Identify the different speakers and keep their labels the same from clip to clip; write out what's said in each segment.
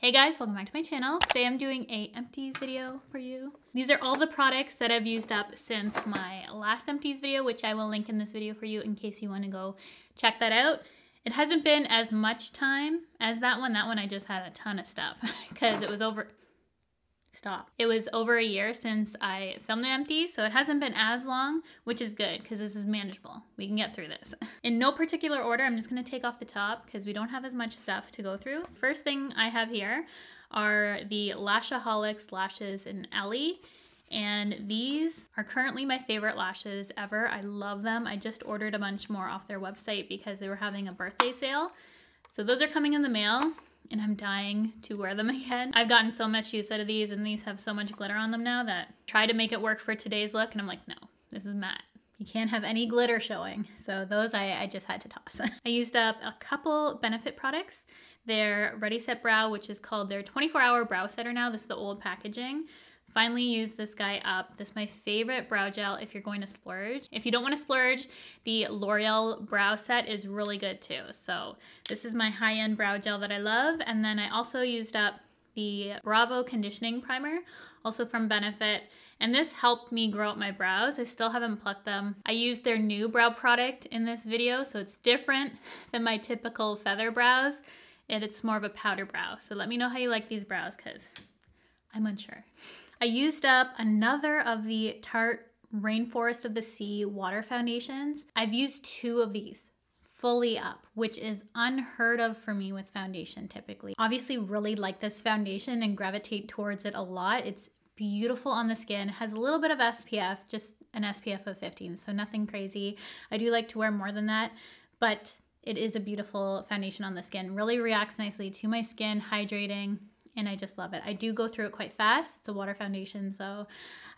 Speaker 1: Hey guys, welcome back to my channel. Today I'm doing a empties video for you. These are all the products that I've used up since my last empties video, which I will link in this video for you in case you want to go check that out. It hasn't been as much time as that one. That one I just had a ton of stuff because it was over... Stop. It was over a year since I filmed an empty, so it hasn't been as long, which is good because this is manageable. We can get through this. In no particular order, I'm just going to take off the top because we don't have as much stuff to go through. First thing I have here are the Lashaholics lashes in Ellie, and these are currently my favorite lashes ever. I love them. I just ordered a bunch more off their website because they were having a birthday sale. So those are coming in the mail. And I'm dying to wear them again. I've gotten so much use out of these, and these have so much glitter on them now that I try to make it work for today's look, and I'm like, no, this is matte. You can't have any glitter showing. So those I just had to toss. I used up a couple Benefit products. Their Ready Set Brow, which is called their 24-hour brow setter now. This is the old packaging. Finally used this guy up. This is my favorite brow gel if you're going to splurge. If you don't want to splurge, the L'Oreal brow set is really good too. So this is my high-end brow gel that I love. And then I also used up the Bravo Conditioning Primer, also from Benefit. And this helped me grow out my brows. I still haven't plucked them. I used their new brow product in this video, so it's different than my typical feather brows. And it's more of a powder brow. So let me know how you like these brows because I'm unsure. I used up another of the Tarte Rainforest of the Sea water foundations. I've used 2 of these fully up, which is unheard of for me with foundation typically. Obviously really like this foundation and gravitate towards it a lot. It's beautiful on the skin, has a little bit of SPF, just an SPF of 15, so nothing crazy. I do like to wear more than that, but it is a beautiful foundation on the skin. Really reacts nicely to my skin, hydrating. And I just love it. I do go through it quite fast. It's a water foundation, so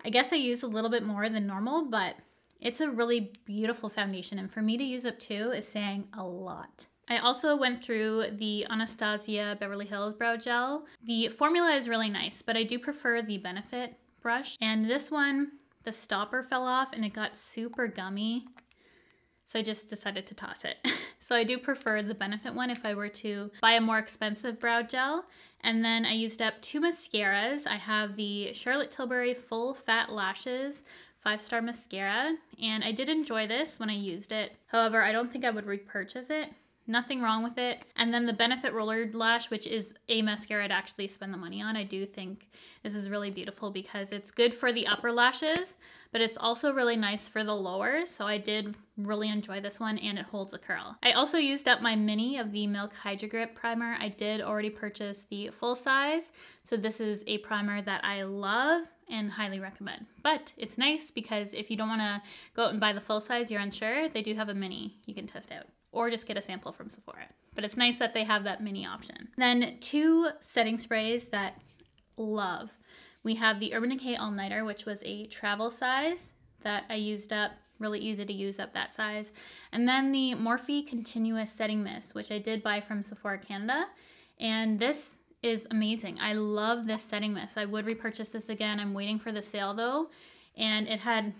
Speaker 1: I guess I use a little bit more than normal, but it's a really beautiful foundation. And for me to use up 2 is saying a lot. I also went through the Anastasia Beverly Hills Brow Gel. The formula is really nice, but I do prefer the Benefit brush. And this one, the stopper fell off and it got super gummy. So I just decided to toss it. So I do prefer the Benefit one if I were to buy a more expensive brow gel. And then I used up 2 mascaras. I have the Charlotte Tilbury Full Fat Lashes 5-star mascara. And I did enjoy this when I used it. However, I don't think I would repurchase it. Nothing wrong with it. And then the Benefit Roller Lash, which is a mascara I'd actually spend the money on. I do think this is really beautiful because it's good for the upper lashes, but it's also really nice for the lowers. So I did really enjoy this one, and it holds a curl. I also used up my mini of the Milk Hydro Grip primer. I did already purchase the full size. So this is a primer that I love and highly recommend. But it's nice because if you don't want to go out and buy the full size, you're unsure, they do have a mini you can test out. Or just get a sample from Sephora. But it's nice that they have that mini option. Then 2 setting sprays that love. We have the Urban Decay All Nighter, which was a travel size that I used up. Really easy to use up that size. And then the Morphe Continuous Setting Mist, which I did buy from Sephora Canada. And this is amazing. I love this setting mist. I would repurchase this again. I'm waiting for the sale though. And it had...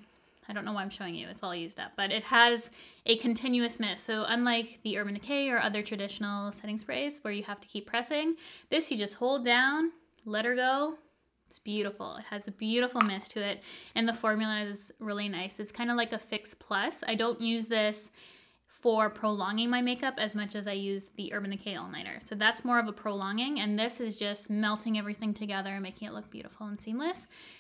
Speaker 1: I don't know why I'm showing you, it's all used up, but it has a continuous mist. So unlike the Urban Decay or other traditional setting sprays where you have to keep pressing, this you just hold down, let her go. It's beautiful. It has a beautiful mist to it, and the formula is really nice. It's kind of like a Fix Plus. I don't use this for prolonging my makeup as much as I use the Urban Decay All Nighter. So that's more of a prolonging, and this is just melting everything together and making it look beautiful and seamless,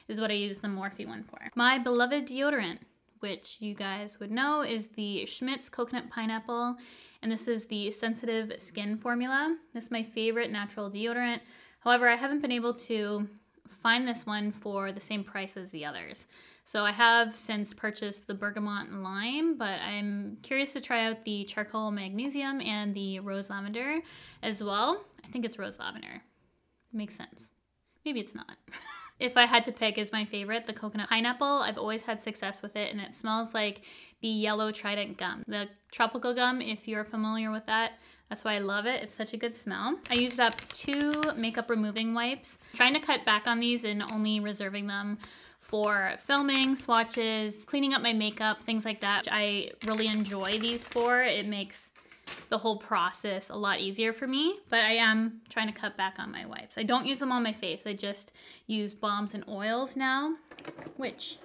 Speaker 1: is what I use the Morphe one for. My beloved deodorant, which you guys would know is the Schmidt's Coconut Pineapple, and this is the Sensitive Skin formula. This is my favorite natural deodorant. However, I haven't been able to find this one for the same price as the others. So I have since purchased the Bergamot and Lime, but I'm curious to try out the Charcoal Magnesium and the Rose Lavender as well. I think it's Rose Lavender. Makes sense. Maybe it's not. If I had to pick, is my favorite the Coconut Pineapple. I've always had success with it, and it smells like the yellow Trident gum. The tropical gum, if you're familiar with that, that's why I love it. It's such a good smell. I used up 2 makeup removing wipes. I'm trying to cut back on these and only reserving them for filming, swatches, cleaning up my makeup, things like that. I really enjoy these for. It makes the whole process a lot easier for me, but I am trying to cut back on my wipes. I don't use them on my face. I just use balms and oils now, which,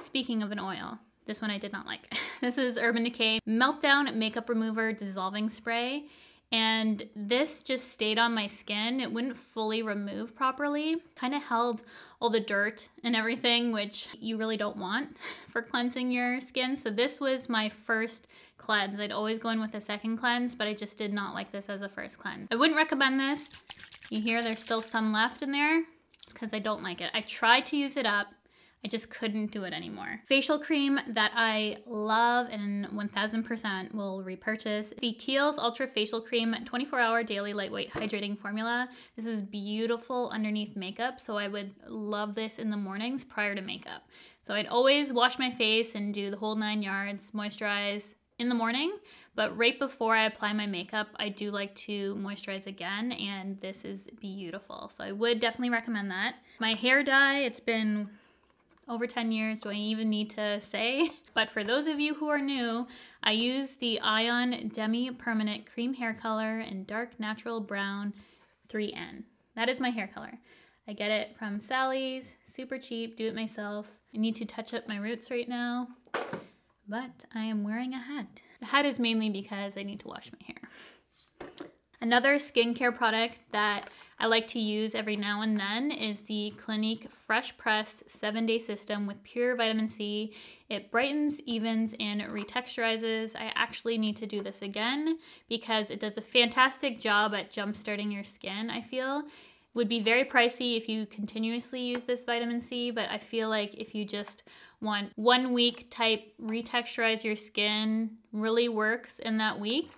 Speaker 1: speaking of an oil, this one I did not like. This is Urban Decay Meltdown Makeup Remover Dissolving Spray. And this just stayed on my skin. It wouldn't fully remove properly. Kind of held all the dirt and everything, which you really don't want for cleansing your skin. So this was my first cleanse. I'd always go in with a second cleanse, but I just did not like this as a first cleanse. I wouldn't recommend this. You hear there's still some left in there. It's because I don't like it. I tried to use it up. I just couldn't do it anymore. Facial cream that I love and 1000% will repurchase. The Kiehl's Ultra Facial Cream 24-hour daily lightweight hydrating formula. This is beautiful underneath makeup, so I would love this in the mornings prior to makeup. So I'd always wash my face and do the whole 9 yards, moisturize in the morning, but right before I apply my makeup, I do like to moisturize again, and this is beautiful. So I would definitely recommend that. My hair dye, it's been over 10 years, do I even need to say? But for those of you who are new, I use the Ion Demi Permanent Cream Hair Color in Dark Natural Brown 3N. That is my hair color. I get it from Sally's, super cheap, do it myself. I need to touch up my roots right now, but I am wearing a hat. The hat is mainly because I need to wash my hair. Another skincare product that I like to use every now and then is the Clinique Fresh Pressed 7-Day System with pure vitamin C. It brightens, evens, and retexturizes. I actually need to do this again because it does a fantastic job at jump-starting your skin, I feel. It would be very pricey if you continuously use this vitamin C, but I feel like if you just want 1 week type retexturize your skin, really works in that week,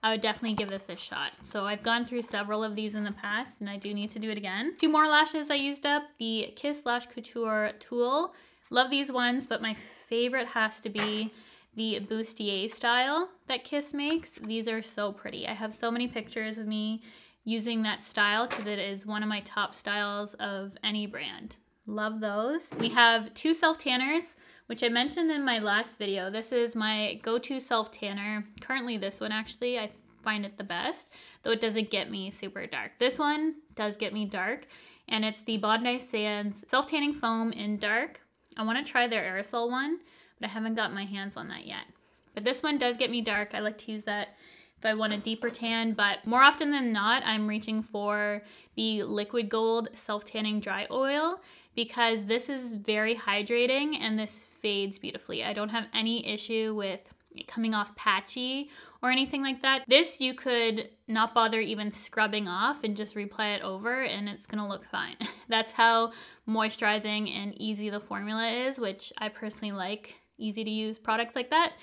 Speaker 1: I would definitely give this a shot. So I've gone through several of these in the past and I do need to do it again. 2 more lashes I used up, the Kiss Lash Couture Tool. Love these ones, but my favorite has to be the bustier style that Kiss makes. These are so pretty. I have so many pictures of me using that style because it is one of my top styles of any brand. Love those. We have 2 self-tanners, which I mentioned in my last video. This is my go-to self-tanner. Currently this one actually, I find it the best, though it doesn't get me super dark. This one does get me dark, and it's the Bondi Sands Self-Tanning Foam in Dark. I want to try their aerosol one, but I haven't got my hands on that yet. But this one does get me dark. I like to use that if I want a deeper tan, but more often than not, I'm reaching for the Liquid Gold Self-Tanning Dry Oil because this is very hydrating and this fades beautifully. I don't have any issue with it coming off patchy or anything like that. This you could not bother even scrubbing off and just reapply it over and it's gonna look fine. That's how moisturizing and easy the formula is, which I personally like easy to use products like that.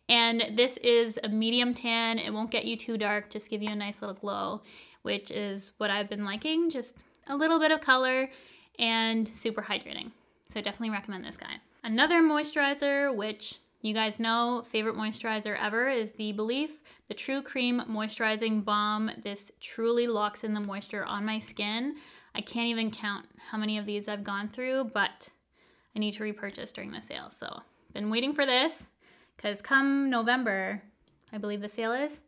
Speaker 1: And this is a medium tan. It won't get you too dark, just give you a nice little glow, which is what I've been liking. Just a little bit of color and super hydrating. So definitely recommend this guy. Another moisturizer, which you guys know, favorite moisturizer ever, is the Belief, the True Cream Moisturizing Balm. This truly locks in the moisture on my skin. I can't even count how many of these I've gone through, but I need to repurchase during the sale. So been waiting for this because come November, I believe the sale is,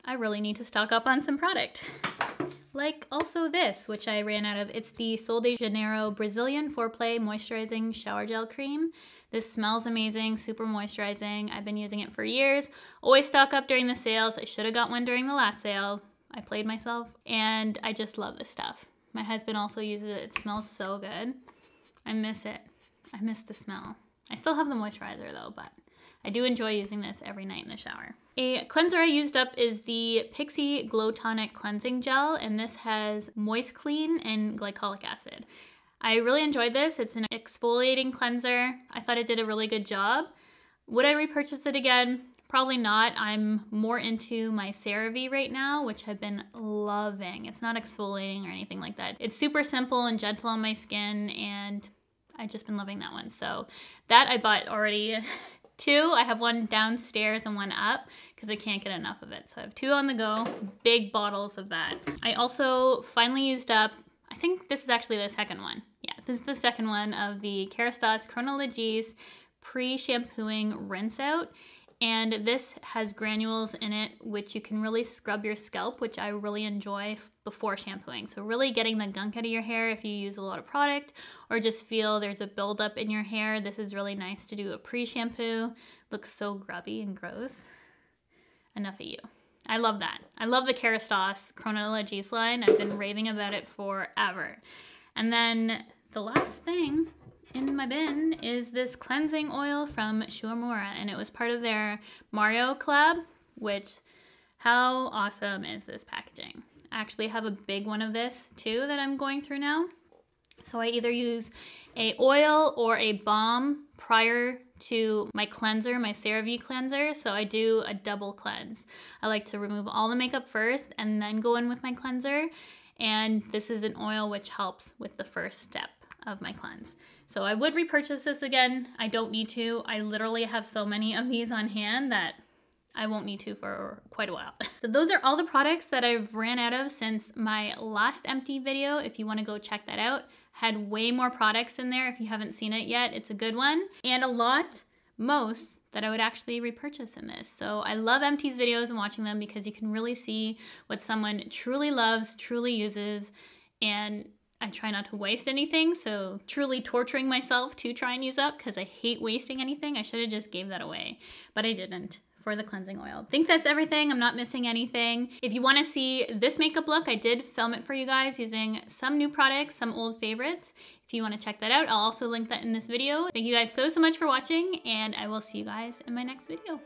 Speaker 1: I really need to stock up on some product. Like also this, which I ran out of. It's the Sol de Janeiro Brazilian Foreplay Moisturizing Shower Gel Cream. This smells amazing, super moisturizing. I've been using it for years. Always stock up during the sales. I should have got one during the last sale. I played myself and I just love this stuff. My husband also uses it. It smells so good. I miss it. I miss the smell. I still have the moisturizer though, but I do enjoy using this every night in the shower. A cleanser I used up is the Pixi Glow Tonic Cleansing Gel, and this has Moist Clean and glycolic acid. I really enjoyed this. It's an exfoliating cleanser. I thought it did a really good job. Would I repurchase it again? Probably not. I'm more into my CeraVe right now, which I've been loving. It's not exfoliating or anything like that. It's super simple and gentle on my skin, and I've just been loving that one. So that I bought already. 2, I have one downstairs and one up because I can't get enough of it. So I have 2 on the go, big bottles of that. I also finally used up, I think this is actually the second one. Yeah, this is the second one of the Kerastase Chronologies Pre-Shampooing Rinse Out. And this has granules in it, which you can really scrub your scalp, which I really enjoy before shampooing. So really getting the gunk out of your hair if you use a lot of product or just feel there's a buildup in your hair. This is really nice to do a pre-shampoo. Looks so grubby and gross. Enough of you. I love that. I love the Kerastase Chronologies line. I've been raving about it forever. And then the last thing in my bin is this cleansing oil from Shuamura, and it was part of their Mario collab, which, how awesome is this packaging? I actually have a big one of this too that I'm going through now. So I either use a oil or a balm prior to my cleanser, my CeraVe cleanser. So I do a double cleanse. I like to remove all the makeup first and then go in with my cleanser. And this is an oil which helps with the first step of my cleanse. So I would repurchase this again. I don't need to. I literally have so many of these on hand that I won't need to for quite a while. So those are all the products that I've ran out of since my last empty video. If you want to go check that out, had way more products in there. If you haven't seen it yet, it's a good one. And most that I would actually repurchase in this. So I love empties videos and watching them because you can really see what someone truly loves, truly uses, and I try not to waste anything, so truly torturing myself to try and use up because I hate wasting anything. I should have just gave that away, but I didn't for the cleansing oil. I think that's everything. I'm not missing anything. If you want to see this makeup look, I did film it for you guys using some new products, some old favorites. If you want to check that out, I'll also link that in this video. Thank you guys so much for watching, and I will see you guys in my next video.